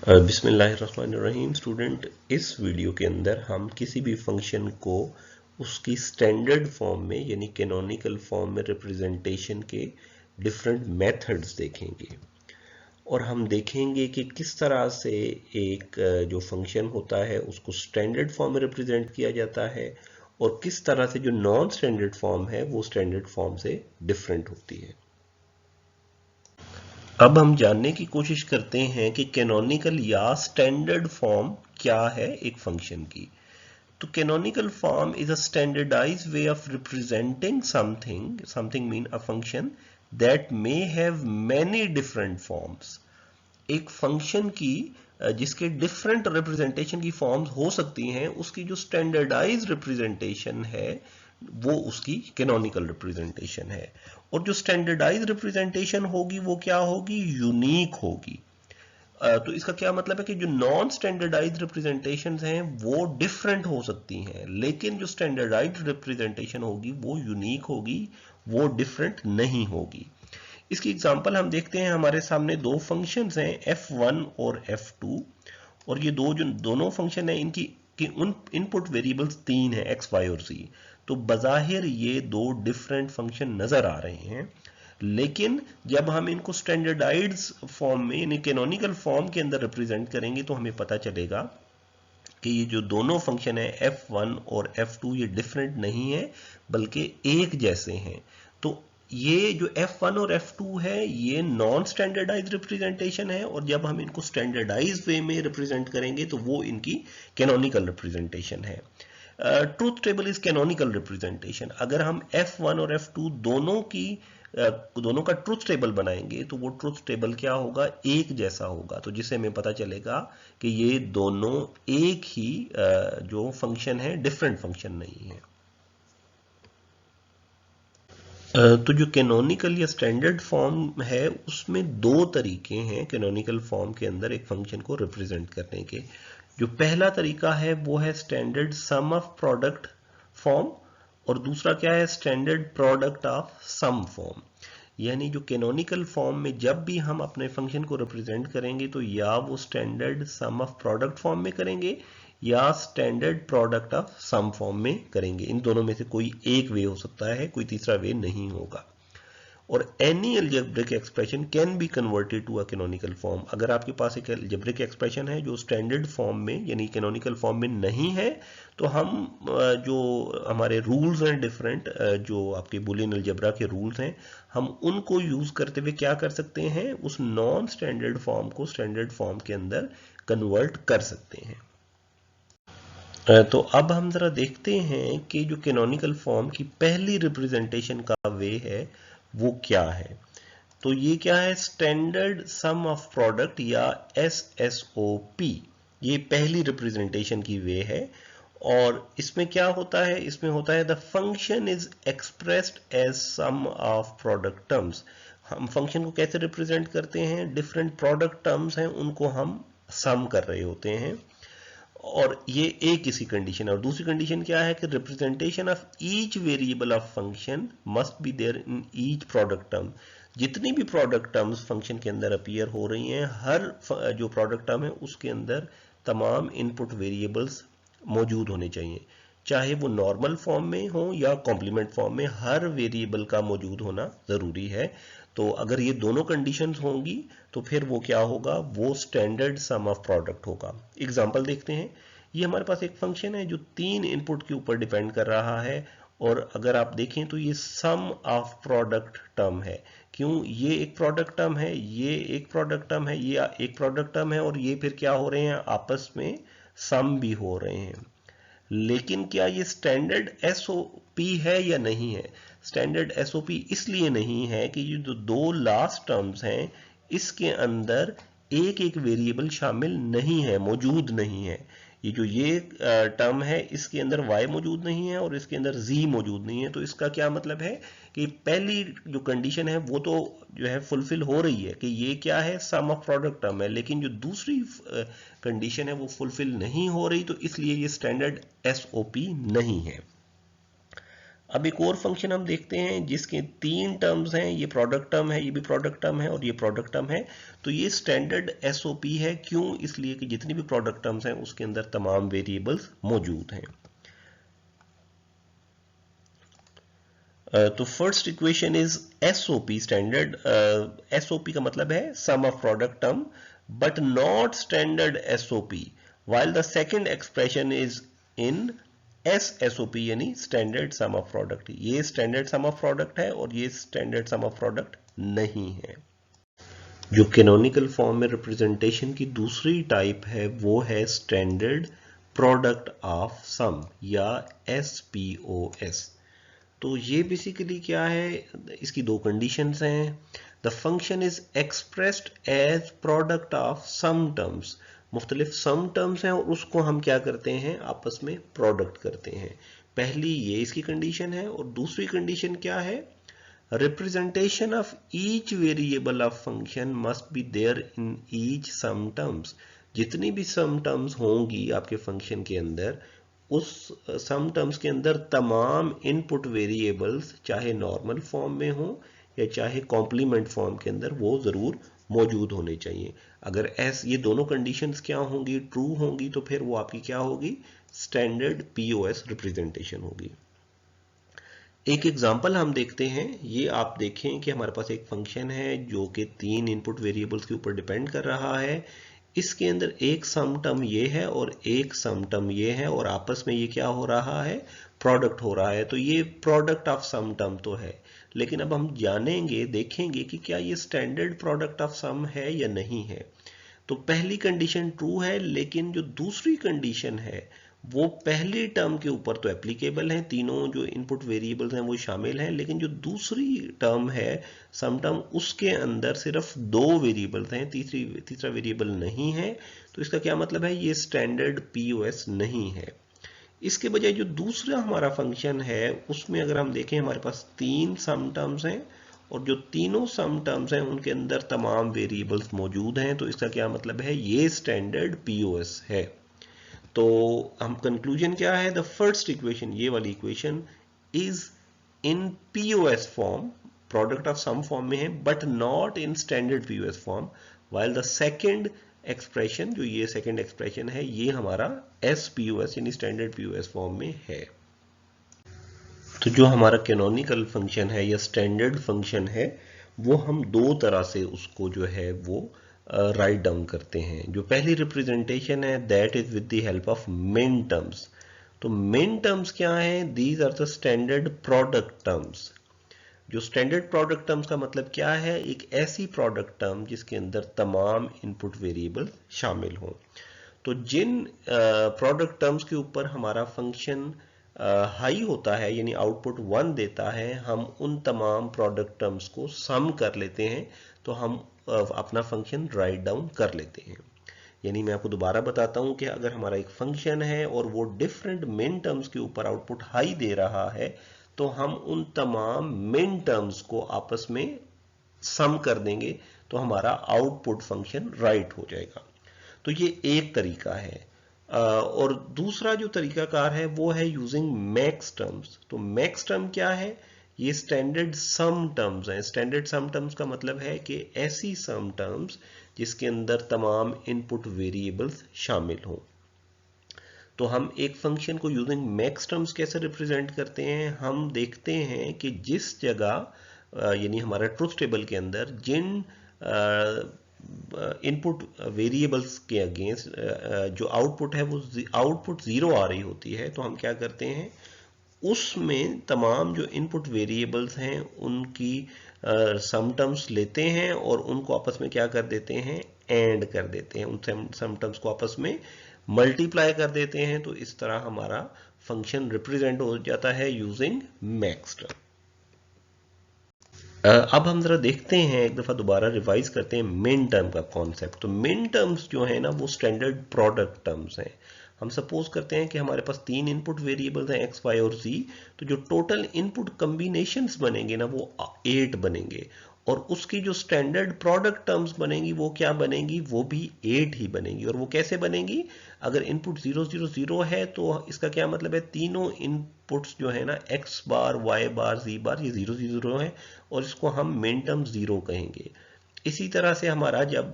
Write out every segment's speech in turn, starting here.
बिस्मिल्लाहिर्रहमानिर्रहीम। स्टूडेंट, इस वीडियो के अंदर हम किसी भी फंक्शन को उसकी स्टैंडर्ड फॉर्म में यानी कैनोनिकल फॉर्म में रिप्रेजेंटेशन के डिफरेंट मेथड्स देखेंगे और हम देखेंगे कि किस तरह से एक जो फंक्शन होता है उसको स्टैंडर्ड फॉर्म में रिप्रेजेंट किया जाता है और किस तरह से जो नॉन स्टैंडर्ड फॉर्म है वो स्टैंडर्ड फॉर्म से डिफरेंट होती है। अब हम जानने की कोशिश करते हैं कि कैनोनिकल या स्टैंडर्ड फॉर्म क्या है एक फंक्शन की। तो canonical form is a standardised way of representing something mean a function that may have many different forms. एक फंक्शन की जिसके डिफरेंट रिप्रेजेंटेशन की फॉर्म्स हो सकती हैं, उसकी जो स्टैंडर्डाइज रिप्रेजेंटेशन है वो उसकी कैनोनिकल रिप्रेजेंटेशन है। और जो स्टैंडर्डाइज रिप्रेजेंटेशन होगी वो क्या होगी? यूनिक होगी। तो इसका क्या मतलब है कि जो नॉन स्टैंडर्डाइज रिप्रेजेंटेशन हैं वो डिफरेंट हो सकती हैं, लेकिन जो स्टैंडर्डाइज रिप्रेजेंटेशन होगी वो यूनिक होगी, वो डिफरेंट नहीं होगी। इसकी एग्जांपल हम देखते हैं। हमारे सामने दो फंक्शंस हैं f1 और f2, और ये जो दोनों फंक्शन हैं इनकी उन इनपुट वेरिएबल्स तीन हैं, x, y और z। तो बजाहिर ये दो डिफरेंट फंक्शन नजर आ रहे हैं, लेकिन जब हम इनको स्टैंडर्डाइज्ड फॉर्म में यानी कैनोनिकल फॉर्म के अंदर रिप्रेजेंट करेंगे तो हमें पता चलेगा कि ये जो दोनों फंक्शन है f1 और f2 ये डिफरेंट नहीं है बल्कि एक जैसे हैं। तो ये जो f1 और f2 है ये नॉन स्टैंडर्डाइज रिप्रेजेंटेशन है, और जब हम इनको स्टैंडर्डाइज वे में रिप्रेजेंट करेंगे तो वो इनकी कैनोनिकल रिप्रेजेंटेशन है। Truth table is canonical representation. अगर हम f1 और f2 दोनों का ट्रूथ टेबल बनाएंगे तो वो ट्रूथ टेबल क्या होगा? एक जैसा होगा। तो जिससे हमें पता चलेगा कि ये दोनों एक ही जो फंक्शन है, डिफरेंट फंक्शन नहीं है। तो जो कैनोनिकल या स्टैंडर्ड फॉर्म है उसमें दो तरीके हैं कैनोनिकल फॉर्म के अंदर एक फंक्शन को रिप्रेजेंट करने के। जो पहला तरीका है वो है standard sum of product form, और दूसरा क्या है? Standard product of sum form. यानी जो कैनोनिकल फॉर्म में जब भी हम अपने फंक्शन को रिप्रेजेंट करेंगे तो या वो standard sum of product form में करेंगे या standard product of sum form में करेंगे। इन दोनों में से कोई एक वे हो सकता है, कोई तीसरा वे नहीं होगा। और any algebraic expression can be converted to a canonical form. अगर आपके पास एक अलजेब्रिक एक्सप्रेशन है जो स्टैंडर्ड फॉर्म में यानी कैनोनिकल फॉर्म में नहीं है, तो हम जो हमारे रूल्स हैं डिफरेंट, जो आपके बुलियन अलजेब्रा के रूल्स हैं, हम उनको यूज करते हुए क्या कर सकते हैं? उस नॉन स्टैंडर्ड फॉर्म को स्टैंडर्ड फॉर्म के अंदर कन्वर्ट कर सकते हैं। तो अब हम जरा देखते हैं कि जो कैनोनिकल फॉर्म की पहली रिप्रेजेंटेशन का वे है वो क्या है। तो ये क्या है? स्टैंडर्ड सम ऑफ प्रोडक्ट या SSOP। ये पहली रिप्रेजेंटेशन की वे है। और इसमें क्या होता है? इसमें होता है the function is expressed as sum of product terms. हम फंक्शन को कैसे रिप्रेजेंट करते हैं? डिफरेंट प्रोडक्ट टर्म्स हैं उनको हम सम कर रहे होते हैं, और ये एक किसी कंडीशन है। और दूसरी कंडीशन क्या है कि representation of each variable of function must be there in each product term. जितनी भी प्रोडक्ट टर्म्स फंक्शन के अंदर अपीयर हो रही हैं, हर जो प्रोडक्ट टर्म है उसके अंदर तमाम इनपुट वेरिएबल्स मौजूद होने चाहिए, चाहे वो नॉर्मल फॉर्म में हो या कॉम्प्लीमेंट फॉर्म में, हर वेरिएबल का मौजूद होना जरूरी है। तो अगर ये दोनों कंडीशंस होंगी तो फिर वो क्या होगा? वो स्टैंडर्ड सम ऑफ प्रोडक्ट होगा। एग्जांपल देखते हैं। ये हमारे पास एक फंक्शन है जो तीन इनपुट के ऊपर डिपेंड कर रहा है, और अगर आप देखें तो ये सम ऑफ प्रोडक्ट टर्म है। क्यों? ये एक प्रोडक्ट टर्म है, ये एक प्रोडक्ट टर्म है, ये एक प्रोडक्ट टर्म है, और ये फिर क्या हो रहे हैं? आपस में सम भी हो रहे हैं। लेकिन क्या ये स्टैंडर्ड एसओपी है या नहीं है? स्टैंडर्ड एसओपी इसलिए नहीं है कि ये जो दो लास्ट टर्म्स हैं इसके अंदर एक एक वेरिएबल शामिल नहीं है, मौजूद नहीं है। ये जो ये टर्म है इसके अंदर y मौजूद नहीं है और इसके अंदर z मौजूद नहीं है। तो इसका क्या मतलब है कि पहली जो कंडीशन है वो तो जो है फुलफिल हो रही है कि ये क्या है? सम ऑफ प्रोडक्ट टर्म है, लेकिन जो दूसरी कंडीशन है वो फुलफिल नहीं हो रही, तो इसलिए ये स्टैंडर्ड एसओपी नहीं है। अब एक और फंक्शन हम देखते हैं जिसके 3 टर्म्स हैं, ये प्रोडक्ट टर्म है, ये भी प्रोडक्ट टर्म है और ये प्रोडक्ट टर्म है। तो ये स्टैंडर्ड एसओपी है। क्यों? इसलिए कि जितनी भी प्रोडक्ट टर्म्स हैं उसके अंदर तमाम वेरिएबल्स मौजूद हैं। तो first equation is SOP standard. SOP का मतलब है sum of product term, but not standard SOP, while the second expression is in SSOP यानी स्टैंडर्ड सम ऑफ प्रोडक्ट। ये स्टैंडर्ड सम ऑफ प्रोडक्ट है और ये स्टैंडर्ड सम ऑफ प्रोडक्ट नहीं है। जो कैनोनिकल फॉर्म में रिप्रेजेंटेशन की दूसरी टाइप है वो है स्टैंडर्ड प्रोडक्ट ऑफ सम या SPOS। तो ये बेसिकली क्या है, इसकी दो कंडीशंस हैं। The function is expressed as product of sum terms. मुख्तलिफ सम टर्म्स हैं और उसको हम क्या करते हैं, आपस में प्रोडक्ट करते हैं। पहली ये इसकी कंडीशन है और दूसरी कंडीशन क्या है, representation of each variable of function must be there in each sum terms. जितनी भी सम टर्म्स होंगी आपके फंक्शन के अंदर, उस सम टर्म्स के अंदर तमाम इनपुट वेरिएबल्स चाहे नॉर्मल फॉर्म में हो या चाहे कॉम्प्लीमेंट फॉर्म के अंदर वो जरूर मौजूद होने चाहिए। अगर ये दोनों कंडीशंस क्या होंगी, ट्रू होंगी, तो फिर वो आपकी क्या होगी, स्टैंडर्ड पीओएस रिप्रेजेंटेशन होगी। एक एग्जांपल हम देखते हैं। ये आप देखें कि हमारे पास एक फंक्शन है जो कि 3 इनपुट वेरिएबल्स के ऊपर डिपेंड कर रहा है। इसके अंदर एक सम टर्म ये है और एक सम टर्म ये है और आपस में ये क्या हो रहा है, प्रोडक्ट हो रहा है। तो ये प्रोडक्ट ऑफ सम टर्म तो है, लेकिन अब हम जानेंगे, देखेंगे कि क्या ये स्टैंडर्ड प्रोडक्ट ऑफ सम है या नहीं है। तो पहली कंडीशन ट्रू है, लेकिन जो दूसरी कंडीशन है वो पहली टर्म के ऊपर तो एप्लीकेबल है, तीनों जो इनपुट वेरिएबल्स हैं वो शामिल हैं, लेकिन जो दूसरी टर्म है सम टर्म, उसके अंदर सिर्फ 2 वेरिएबल्स हैं, तीसरा वेरिएबल नहीं है। तो इसका क्या मतलब है, ये स्टैंडर्ड पीओएस नहीं है। इसके बजाय जो दूसरा हमारा फंक्शन है उसमें अगर हम देखें, हमारे पास 3 सम टर्म्स हैं और जो तीनों सम टर्म्स हैं उनके अंदर तमाम वेरिएबल्स मौजूद हैं। तो इसका क्या मतलब है, ये स्टैंडर्ड पीओएस है। तो हम कंक्लूजन क्या है, द फर्स्ट इक्वेशन, ये वाली equation is in POS form, product of sum form में है, but not in standard POS form, while the second expression, जो ये सेकंड एक्सप्रेशन है, ये हमारा एसपीओएस यानी स्टैंडर्ड पीओएस फॉर्म में है। तो जो हमारा कैनोनिकल फंक्शन है या स्टैंडर्ड फंक्शन है, वो हम 2 तरह से उसको जो है वो राइट डाउन करते हैं। जो पहली रिप्रेजेंटेशन है that is with the help of min terms. तो मिन टर्म्स क्या हैं, these are the standard product terms. जो स्टैंडर्ड प्रोडक्ट टर्म्स का मतलब क्या है, एक ऐसी प्रोडक्ट टर्म जिसके अंदर तमाम इनपुट वेरिएबल शामिल हों। तो जिन प्रोडक्ट टर्म्स के ऊपर हमारा फंक्शन हाई होता है यानी आउटपुट 1 देता है, हम उन तमाम प्रोडक्ट टर्म्स को सम कर लेते हैं, तो हम अपना फंक्शन राइट डाउन कर लेते हैं। यानी मैं आपको दोबारा बताता हूं कि अगर हमारा एक फंक्शन है और वो डिफरेंट मिन टर्म्स के ऊपर आउटपुट हाई दे रहा है, तो हम उन तमाम मिन टर्म्स को आपस में सम कर देंगे, तो हमारा आउटपुट फंक्शन राइट हो जाएगा। तो ये एक तरीका है। और दूसरा जो तरीकाकार है वो है यूजिंग मैक्स टर्म्स। तो मैक्स टर्म क्या है, ये स्टैंडर्ड सम टर्म्स हैं। स्टैंडर्ड सम टर्म्स का मतलब है कि ऐसी सम टर्म्स जिसके अंदर तमाम इनपुट वेरिएबल्स शामिल हों। तो हम एक फंक्शन को यूजिंग मैक्स टर्म्स कैसे रिप्रेजेंट करते हैं, हम देखते हैं कि जिस जगह यानी हमारा ट्रुथ टेबल के अंदर जिन इनपुट वेरिएबल्स के अगेंस्ट जो आउटपुट है वो आउटपुट 0 आ रही होती है, तो हम क्या करते हैं, उसमें तमाम जो इनपुट वेरिएबल्स हैं उनकी सम टर्म्स लेते हैं और उनको आपस में क्या कर देते हैं, एंड कर देते हैं, उन सम टर्म्स को आपस में मल्टीप्लाई कर देते हैं। तो इस तरह हमारा फंक्शन रिप्रेजेंट हो जाता है यूजिंग मैक्स टर्म। अब हम जरा देखते हैं, एक दफा दोबारा रिवाइज करते हैं मिन टर्म का कॉन्सेप्ट। तो मिन टर्म्स जो है ना वो स्टैंडर्ड प्रोडक्ट टर्म्स हैं। हम सपोज करते हैं कि हमारे पास 3 इनपुट वेरिएबल्स हैं एक्स, वाई और z, तो जो टोटल इनपुट कॉम्बिनेशंस बनेंगे ना वो 8 बनेंगे और उसकी जो स्टैंडर्ड प्रोडक्ट टर्म्स बनेगी वो क्या बनेगी, वो भी 8 ही बनेगी। और वो कैसे बनेगी, अगर इनपुट 0 0 0 है तो इसका क्या मतलब है, तीनों इनपुट्स जो है ना x बार y बार z बार ये 0 0 है और इसको हम मिन टर्म 0 कहेंगे। इसी तरह से हमारा जब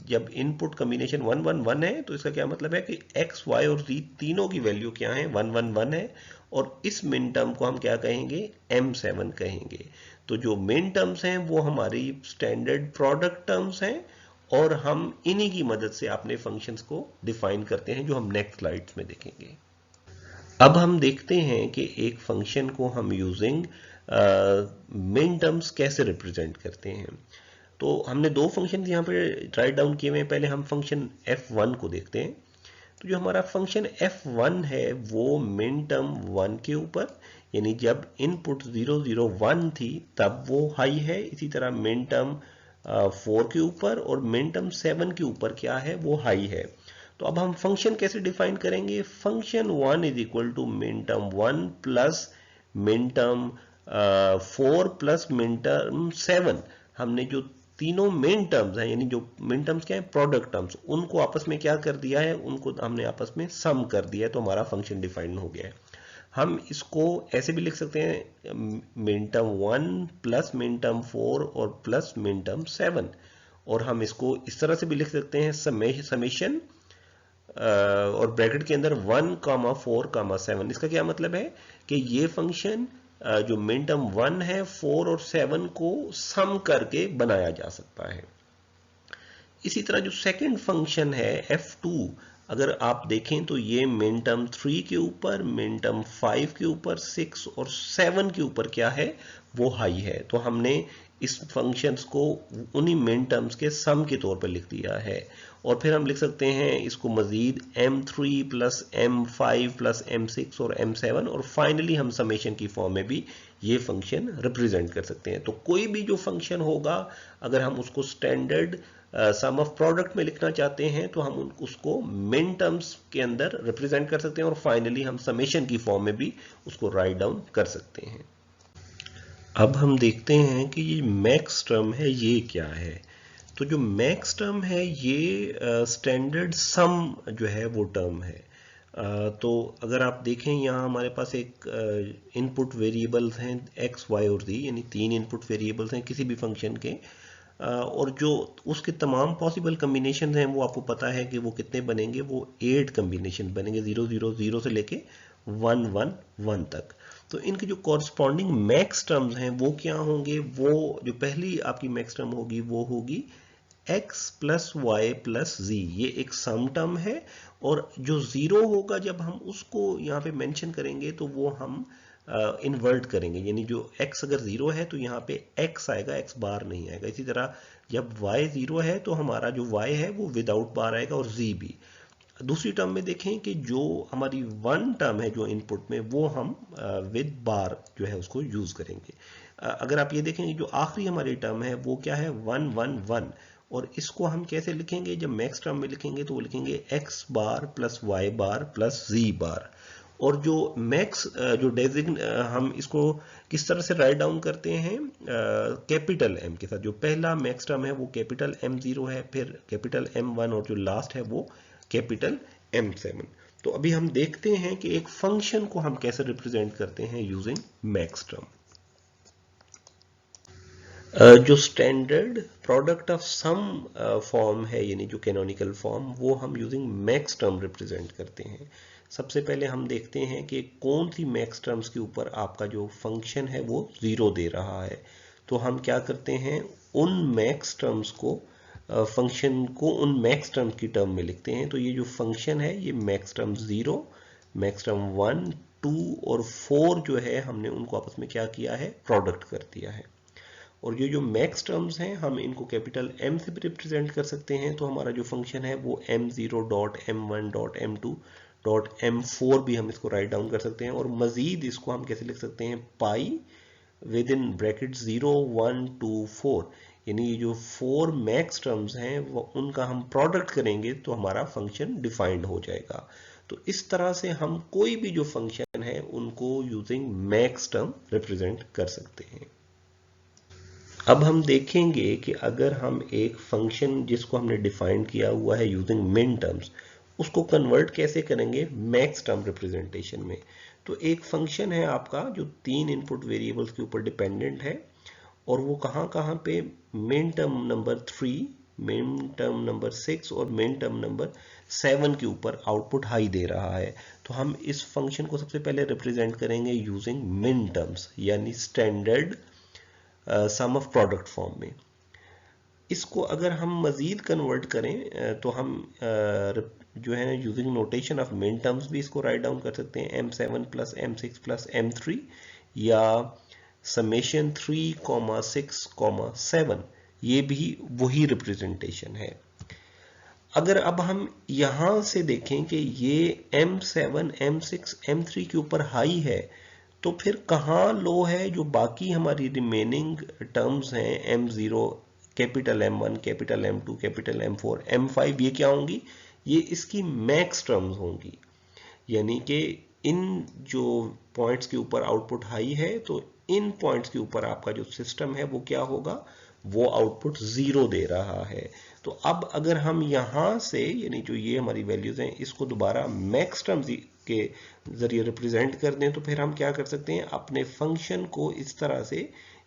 जब इनपुट कॉम्बिनेशन 1 1 1 है तो इसका क्या मतलब है कि x y और z तीनों की वैल्यू क्या है, 1 1 1 है। और इस मिन टर्म को हम क्या कहेंगे, m7 कहेंगे। तो जो मिन टर्म्स हैं वो हमारी स्टैंडर्ड प्रोडक्ट टर्म्स हैं और हम इन्हीं की मदद से अपने फंक्शंस को डिफाइन करते हैं, जो हम नेक्स्ट स्लाइड्स में देखेंगे। अब हम देखते हैं कि एक फंक्शन को हम यूजिंग मिन टर्म्स कैसे रिप्रेजेंट करते हैं। तो हमने दो फंक्शन यहाँ पे राइट डाउन किए हुए हैं। पहले हम फंक्शन f1 को देखते हैं। तो जो हमारा फंक्शन f1 है वो मिन टर्म 1 के ऊपर, यानी जब इनपुट 0 0 1 थी तब वो हाई है। इसी तरह मिन टर्म 4 के ऊपर और मिन टर्म 7 के ऊपर क्या है, वो हाई है। तो अब हम फंक्शन कैसे डिफाइन करेंगे, function 1 is equal to min term 1 plus min term 4 plus min term 7। हमने जो तीनों मेन टर्म्स हैं, यानी जो मेन टर्म्स क्या है, प्रोडक्ट टर्म्स, उनको आपस में क्या कर दिया है, उनको हमने आपस में सम कर दिया है, तो हमारा फंक्शन डिफाइन हो गया है। हम इसको ऐसे भी लिख सकते हैं, मिन टर्म 1 प्लस मिन टर्म 4 और प्लस मिन टर्म 7। और हम इसको इस तरह से भी लिख सकते हैं, समेशन और ब्रैकेट के अंदर 1 कामा 4 कामा 7। इसका क्या मतलब है कि ये फंक्शन जो मिन टर्म 1 है 4 और 7 को सम करके बनाया जा सकता है। इसी तरह जो सेकंड फंक्शन है f2, अगर आप देखें तो ये मिन टर्म 3 के ऊपर, मिन टर्म 5 के ऊपर, 6 और 7 के ऊपर क्या है, वो हाई है। तो हमने इस फंक्शंस को उन्हीं मिन टर्म्स के सम के तौर पर लिख दिया है। और फिर हम लिख सकते हैं इसको मजीद m3 plus m5 plus m6 और m7, और फाइनली हम समेशन की फॉर्म में भी ये फंक्शन रिप्रेजेंट कर सकते हैं। तो कोई भी जो फंक्शन होगा, अगर हम उसको स्टैंडर्ड सम ऑफ प्रोडक्ट में लिखना चाहते हैं तो हम उसको मिन टर्म्स के अंदर रिप्रेजेंट कर सकते हैं और फाइनली हम समेशन की फॉर्म में भी उसको राइट डाउन कर सकते हैं। अब हम देखते हैं कि ये मैक्स टर्म है ये क्या है। तो जो मैक्स टर्म है ये स्टैंडर्ड सम जो है वो टर्म है। तो अगर आप देखें यहाँ हमारे पास एक इनपुट वेरिएबल्स हैं x, y और z, यानी तीन इनपुट वेरिएबल्स हैं किसी भी फंक्शन के। और जो उसके तमाम पॉसिबल कम्बिनेशन हैं वो आपको पता है कि वो कितने बनेंगे, वो 8 कम्बिनेशन बनेंगे, 0 0 0 से लेके 1 1 1 तक। तो इनके जो कॉरस्पॉन्डिंग मैक्स टर्म्स हैं वो क्या होंगे, वो जो पहली आपकी मैक्स टर्म होगी वो होगी x plus y plus z, ये एक सम टर्म है। और जो जीरो होगा जब हम उसको यहाँ पे मेंशन करेंगे तो वो हम इन्वर्ट करेंगे, यानी जो x अगर जीरो है तो यहाँ पे x आएगा, x बार नहीं आएगा। इसी तरह जब y जीरो है तो हमारा जो y है वो विदाउट बार आएगा और z भी। दूसरी टर्म में देखें कि जो हमारी वन टर्म है जो इनपुट में, वो हम विद बार जो है उसको यूज करेंगे। अगर आप ये देखेंगे जो आखिरी हमारी टर्म है वो क्या है, 1 1 1। और इसको हम कैसे लिखेंगे, जब मैक्स टर्म में लिखेंगे तो वो लिखेंगे x बार प्लस y बार प्लस z बार। और जो मैक्स जो डेजिग्न हम इसको किस तरह से राइट डाउन करते हैं, कैपिटल M के साथ। जो पहला मैक्स टर्म है वो कैपिटल M0 है, फिर कैपिटल M1 और जो लास्ट है वो कैपिटल M7। तो अभी हम देखते हैं कि एक फंक्शन को हम कैसे रिप्रेजेंट करते हैं यूजिंग मैक्स टर्म। जो standard product of sum form है, यानी जो कैनोनिकल फॉर्म, वो हम यूजिंग मैक्स टर्म रिप्रेजेंट करते हैं। सबसे पहले हम देखते हैं कि कौन सी मैक्स टर्म्स के ऊपर आपका जो फंक्शन है वो जीरो दे रहा है। तो हम क्या करते हैं, उन मैक्स टर्म्स को फंक्शन को उन मैक्स टर्म्स की टर्म में लिखते हैं। तो ये जो फंक्शन है ये मैक्स टर्म 0, मैक्स टर्म 1 2 और 4 जो है हमने उनको आपस में क्या किया है, प्रोडक्ट कर दिया है। और ये जो मैक्स टर्म्स हैं हम इनको कैपिटल M से भी रिप्रेजेंट कर सकते हैं। तो हमारा जो फंक्शन है वो m0 dot m1 dot m2 dot m4 भी हम इसको राइट डाउन कर सकते हैं। और मजीद इसको हम कैसे लिख सकते हैं, पाई विद इन ब्रैकेट 0 1 2 4, यानी ये जो 4 मैक्स टर्म्स हैं वो उनका हम प्रोडक्ट करेंगे तो हमारा फंक्शन डिफाइंड हो जाएगा। तो इस तरह से हम कोई भी जो फंक्शन है उनको यूजिंग मैक्स टर्म रिप्रेजेंट कर सकते हैं। अब हम देखेंगे कि अगर हम एक फंक्शन जिसको हमने डिफाइन किया हुआ है यूजिंग मिन टर्म्स, उसको कन्वर्ट कैसे करेंगे मैक्स टर्म रिप्रेजेंटेशन में। तो एक फंक्शन है आपका जो 3 इनपुट वेरिएबल्स के ऊपर डिपेंडेंट है, और वो कहाँ कहाँ पे min term number 3, min term number 6 और मिन टर्म नंबर 7 के ऊपर आउटपुट हाई दे रहा है। तो हम इस फंक्शन को सबसे पहले रिप्रेजेंट करेंगे यूजिंग मिन टर्म्स, यानी standard sum of product form में। इसको अगर हम मजीद कन्वर्ट करें तो हम जो है using notation of min terms भी इसको राइट डाउन कर सकते हैं, m7 plus m6 plus m3, या समेशन 3, 6, 7, ये भी वही रिप्रेजेंटेशन है। अगर अब हम यहां से देखें कि ये m7, m6, m3 के ऊपर हाई है, तो फिर कहाँ लो है? जो बाकी हमारी रिमेनिंग टर्म्स हैं m0, capital M1, capital M2, capital M4, M5, ये क्या होंगी? ये इसकी मैक्स टर्म्स होंगी। यानी कि इन जो पॉइंट्स के ऊपर आउटपुट हाई है, तो इन पॉइंट्स के ऊपर आपका जो सिस्टम है वो क्या होगा? वो आउटपुट 0 दे रहा है। तो अब अगर हम यहां से, यानी जो ये हमारी वैल्यूज हैं, इसको दोबारा मैक्स टर्म्स के जरिए रिप्रेजेंट कर दें, तो फिर हम क्या कर सकते हैं? अपने फंक्शन को इस तरह से,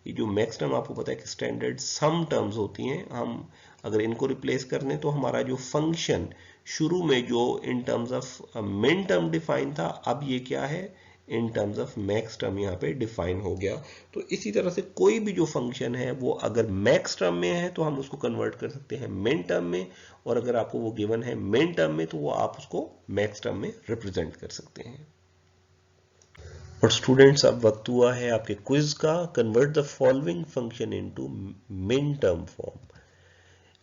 ये जो मैक्स टर्म आपको पता है कि स्टैंडर्ड सम टर्म्स होती हैं, हम अगर इनको रिप्लेस कर दें तो हमारा जो फंक्शन शुरू में जो in terms of min term define था, अब ये क्या है? In terms of max term यहाँ पे डिफाइन हो गया। तो इसी तरह से कोई भी जो फंक्शन है वो अगर मैक्स टर्म में है तो हम उसको कन्वर्ट कर सकते हैं मिन टर्म में, और अगर आपको वो गिवन है मिन टर्म में तो वो आप उसको मैक्स टर्म में रिप्रेजेंट कर सकते हैं। और स्टूडेंट्स, अब वक्त हुआ है आपके क्विज का। Convert the following function into min term form.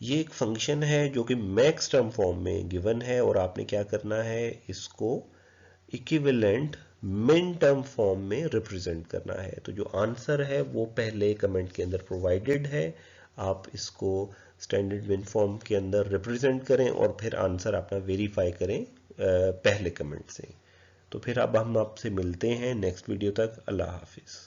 ये एक फंक्शन है जो कि मैक्स टर्म फॉर्म में गिवन है, और आपने क्या करना है? इसको इक्विवेलेंट मिन टर्म फॉर्म में रिप्रेजेंट करना है। तो जो आंसर है वो पहले कमेंट के अंदर प्रोवाइडेड है, आप इसको स्टैंडर्ड मिन फॉर्म के अंदर रिप्रेजेंट करें और फिर आंसर अपना वेरीफाई करें पहले कमेंट से। तो फिर अब हम आपसे मिलते हैं नेक्स्ट वीडियो तक। अल्लाह हाफिज।